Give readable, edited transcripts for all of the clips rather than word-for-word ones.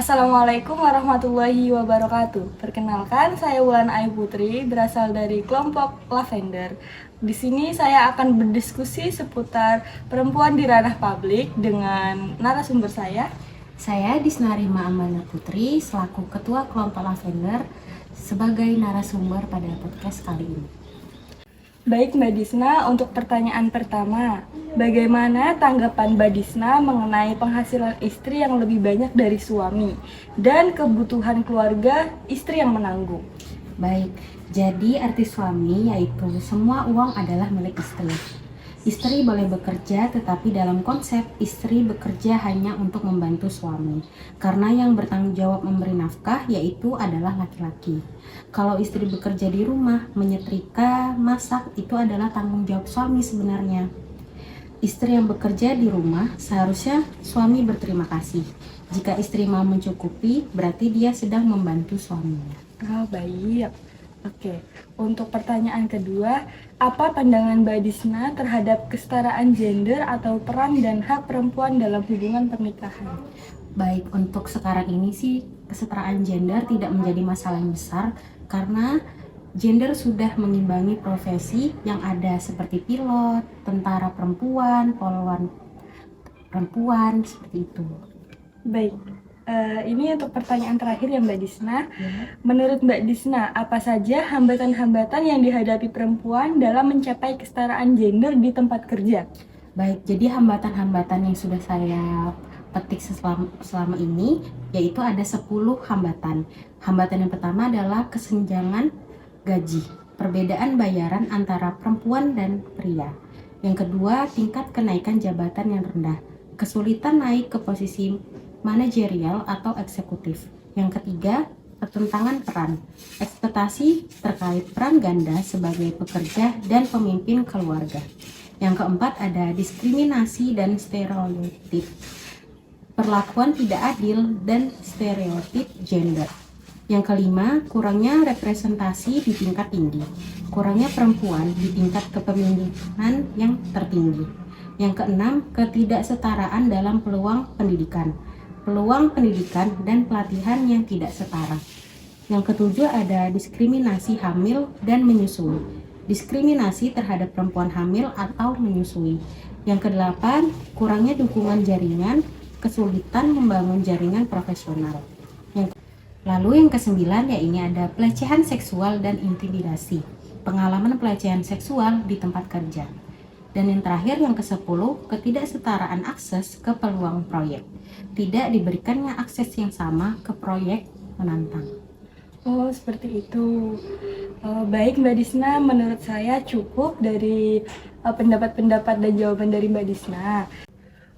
Assalamualaikum warahmatullahi wabarakatuh. Perkenalkan, saya Wulan Ayu Putri, berasal dari kelompok Lavender. Di sini saya akan berdiskusi seputar perempuan di ranah publik dengan narasumber saya. Saya Disnarima Amanda Putri, selaku Ketua Kelompok Lavender, sebagai narasumber pada podcast kali ini. Baik Mbak Disna, untuk pertanyaan pertama, bagaimana tanggapan Mbak Disna mengenai penghasilan istri yang lebih banyak dari suami dan kebutuhan keluarga istri yang menanggung? Baik, jadi arti suami yaitu semua uang adalah milik istri. Istri boleh bekerja, tetapi dalam konsep istri bekerja hanya untuk membantu suami. Karena yang bertanggung jawab memberi nafkah yaitu adalah laki-laki. Kalau istri bekerja di rumah, menyetrika, masak, itu adalah tanggung jawab suami sebenarnya. Istri yang bekerja di rumah seharusnya suami berterima kasih. Jika istri mau mencukupi, berarti dia sedang membantu suaminya. Oh, baik. Oke, untuk pertanyaan kedua, apa pandangan Mbak Disna terhadap kesetaraan gender atau peran dan hak perempuan dalam hubungan pernikahan? Baik, untuk sekarang ini sih kesetaraan gender tidak menjadi masalah yang besar karena gender sudah mengimbangi profesi yang ada seperti pilot, tentara perempuan, poluan perempuan, seperti itu. Baik, ini untuk pertanyaan terakhir ya Mbak Disna. Ya. Menurut Mbak Disna, apa saja hambatan-hambatan yang dihadapi perempuan dalam mencapai kesetaraan gender di tempat kerja? Baik, jadi hambatan-hambatan yang sudah saya petik selama ini yaitu ada 10 hambatan. Hambatan yang pertama adalah kesenjangan gaji, perbedaan bayaran antara perempuan dan pria. Yang kedua, tingkat kenaikan jabatan yang rendah, kesulitan naik ke posisi manajerial atau eksekutif. Yang ketiga, pertentangan peran, ekspektasi terkait peran ganda sebagai pekerja dan pemimpin keluarga. Yang keempat, ada diskriminasi dan stereotip, perlakuan tidak adil dan stereotip gender. Yang kelima, kurangnya representasi di tingkat tinggi, kurangnya perempuan di tingkat kepemimpinan yang tertinggi. Yang keenam, ketidaksetaraan dalam peluang pendidikan dan pelatihan yang tidak setara. Yang ketujuh, ada diskriminasi hamil dan menyusui, diskriminasi terhadap perempuan hamil atau menyusui. Yang kedelapan, kurangnya dukungan jaringan, kesulitan membangun jaringan profesional. Lalu yang kesembilan, ya ini ada pelecehan seksual dan intimidasi, pengalaman pelecehan seksual di tempat kerja. Dan yang terakhir, yang ke-10, ketidaksetaraan akses ke peluang proyek, tidak diberikannya akses yang sama ke proyek menantang. Oh, seperti itu. Baik Mbak Disna, menurut saya cukup dari pendapat-pendapat dan jawaban dari Mbak Disna.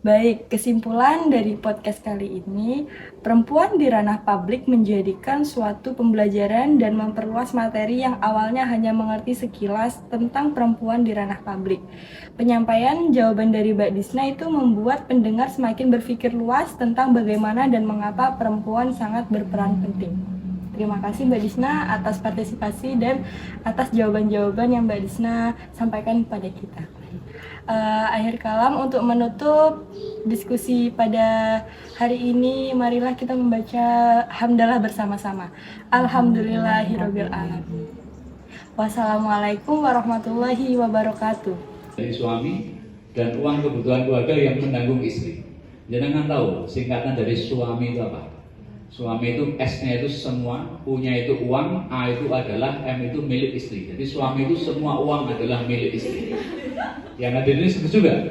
Baik, kesimpulan dari podcast kali ini, perempuan di ranah publik menjadikan suatu pembelajaran dan memperluas materi yang awalnya hanya mengerti sekilas tentang perempuan di ranah publik. Penyampaian jawaban dari Mbak Disna itu membuat pendengar semakin berpikir luas tentang bagaimana dan mengapa perempuan sangat berperan penting. Terima kasih Mbak Disna atas partisipasi dan atas jawaban-jawaban yang Mbak Disna sampaikan kepada kita. Akhir kalam, untuk menutup diskusi pada hari ini, marilah kita membaca hamdalah bersama-sama. Alhamdulillahirabbil alamin. Wassalamualaikum warahmatullahi wabarakatuh. Dari suami dan uang kebutuhan keluarga yang menanggung istri. Jangan tahu singkatan dari suami itu apa? Suami itu S-nya itu semua, U-nya itu uang, A itu adalah, M itu milik istri. Jadi suami itu semua uang adalah milik istri. Yang hadir ini setuju gak?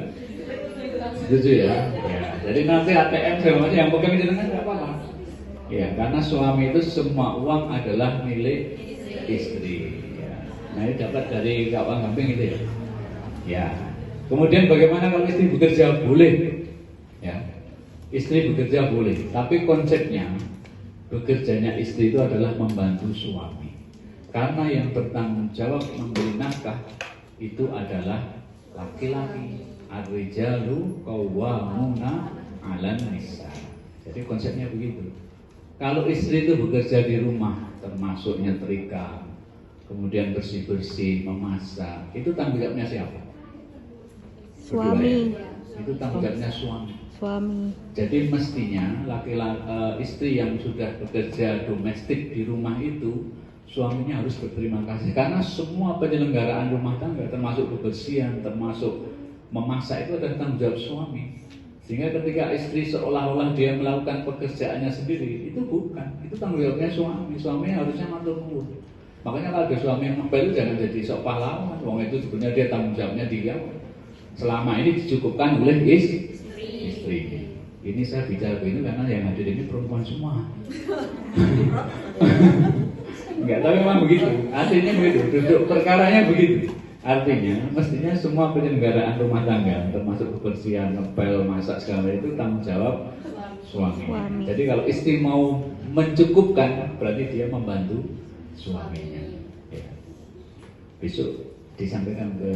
Setuju ya? Ya. Jadi nanti ATM segala macam yang pegang jenengan tidak apa-apa. Ya, karena suami itu semua uang adalah milik istri. Ya. Nah ini dapat dari kawan gamping itu ya. Ya. Kemudian bagaimana kalau istri bekerja? Boleh. Ya. Istri bekerja boleh, tapi konsepnya bekerjanya istri itu adalah membantu suami. Karena yang bertanggung jawab memberi nafkah itu adalah laki-laki. Ar-rijalu qawwamuna 'alan nisa. Jadi konsepnya begitu. Kalau istri itu bekerja di rumah, termasuk nyetrika, kemudian bersih-bersih, memasak, itu tanggung jawabnya siapa? Suami. Itu tanggung jawabnya suami. suami. Jadi mestinya istri yang sudah bekerja domestik di rumah itu, suaminya harus berterima kasih karena semua penyelenggaraan rumah tangga termasuk kebersihan, termasuk memasak itu adalah tanggung jawab suami. Sehingga ketika istri seolah-olah dia melakukan pekerjaannya sendiri, itu bukan, itu tanggung jawabnya suami. Suaminya harusnya matur nuwun. Makanya kalau ada suami yang ngepel itu jangan jadi sok pahlawan. Wong itu sebenarnya dia tanggung jawabnya dia. Selama ini dicukupkan oleh istri. Ini saya bicara ini karena yang hadir ini perempuan semua. Enggak, tapi memang begitu. Artinya begitu. Duduk perkaranya begitu. Artinya, mestinya semua penyelenggaraan rumah tangga, termasuk kebersihan, ngepel, masak segala itu tanggung jawab suami. Jadi kalau istri mau mencukupkan, berarti dia membantu suaminya. Ya. Besok disampaikan ke